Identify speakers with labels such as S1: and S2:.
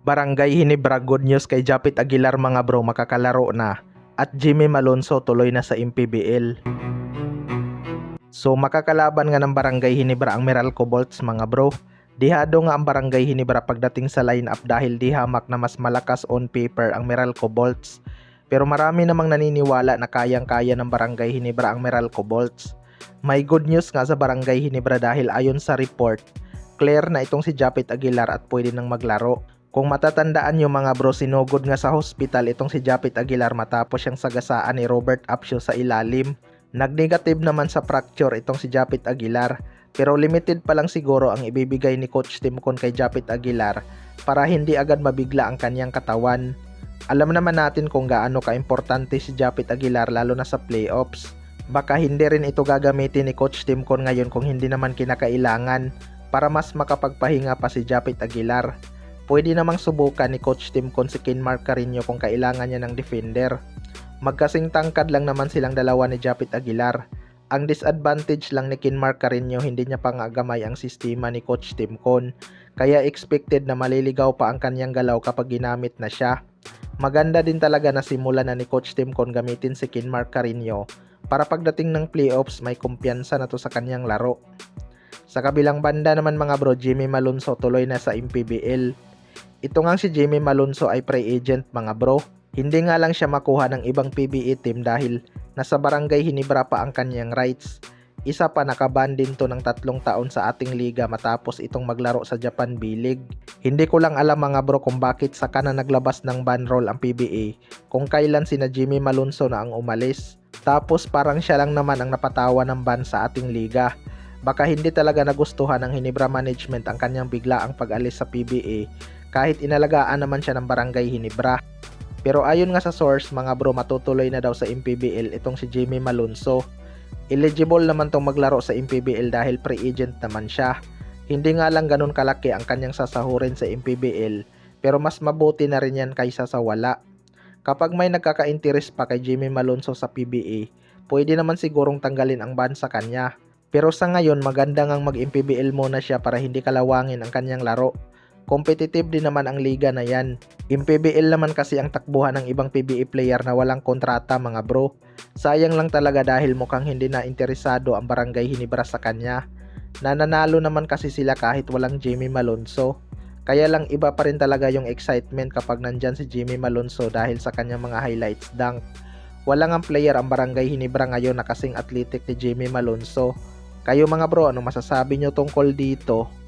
S1: Barangay Hinebra, good news kay Japit Aguilar mga bro, makakalaro na. At Jimmy Malonzo tuloy na sa MPBL. So makakalaban nga ng Barangay Hinebra ang Meralco Bolts mga bro. Dihado nga ang Barangay Hinebra pagdating sa lineup dahil di hamak na mas malakas on paper ang Meralco Bolts. Pero marami namang naniniwala na kayang-kaya ng Barangay Hinebra ang Meralco Bolts. May good news nga sa Barangay Hinebra dahil ayon sa report, clear na itong si Japit Aguilar at pwede nang maglaro. Kung matatandaan nyo mga bro, sinugod nga sa hospital itong si Japit Aguilar matapos siyang sagasaan ni Robert Apsio sa ilalim. Nag-negative naman sa fracture itong si Japit Aguilar, pero limited pa lang siguro ang ibibigay ni Coach Timcon kay Japit Aguilar para hindi agad mabigla ang kanyang katawan. Alam naman natin kung gaano ka-importante si Japit Aguilar lalo na sa playoffs. Baka hindi rin ito gagamitin ni Coach Timcon ngayon kung hindi naman kinakailangan para mas makapagpahinga pa si Japit Aguilar. Pwede namang subukan ni Coach Timcon si Kinmark Carino kung kailangan niya ng defender. Magkasing tangkad lang naman silang dalawa ni Japit Aguilar. Ang disadvantage lang ni Kinmark Carino, hindi niya pangagamay ang sistema ni Coach Timcon. Kaya expected na maliligaw pa ang kanyang galaw kapag ginamit na siya. Maganda din talaga na simulan na ni Coach Timcon gamitin si Kinmark Carino para pagdating ng playoffs may kumpiyansa na to sa kanyang laro. Sa kabilang banda naman mga bro, Jimmy Malonzo tuloy na sa MPBL. Ito nga si Jimmy Malonzo ay free agent mga bro. Hindi nga lang siya makuha ng ibang PBA team dahil nasa Barangay Hinebra pa ang kanyang rights. Isa pa, nakaban din to ng 3 taon sa ating liga matapos itong maglaro sa Japan B-League. Hindi ko lang alam mga bro kung bakit saka na naglabas ng ban roll ang PBA kung kailan sina Jimmy Malonzo na ang umalis. Tapos parang siya lang naman ang napatawa ng ban sa ating liga. Baka hindi talaga nagustuhan ng Hinebra management ang kanyang biglaang pag-alis sa PBA kahit inalagaan naman siya ng Barangay Hinebra. Pero ayon nga sa source mga bro, matutuloy na daw sa MPBL itong si Jimmy Malonzo. Eligible naman tong maglaro sa MPBL dahil free agent naman siya. Hindi nga lang ganun kalaki ang kanyang sasahurin sa MPBL, pero mas mabuti na rin yan kaysa sa wala. Kapag may nagkaka-interest pa kay Jimmy Malonzo sa PBA, pwede naman sigurong tanggalin ang ban sa kanya. Pero sa ngayon maganda ngang mag-MPBL muna siya para hindi kalawangin ang kanyang laro. Competitive din naman ang liga na yan. MPBL naman kasi ang takbuhan ng ibang PBA player na walang kontrata mga bro. Sayang lang talaga dahil mukhang hindi na interesado ang Barangay Hinebra sa kanya. Nananalo naman kasi sila kahit walang Jimmy Malonzo. Kaya lang iba pa rin talaga yung excitement kapag nandyan si Jimmy Malonzo dahil sa kanyang mga highlights dunk. Walang ang player ang Barangay Hinebra ngayon na kasing athletic ni Jimmy Malonzo. Kayo mga bro, ano masasabi nyo tungkol dito?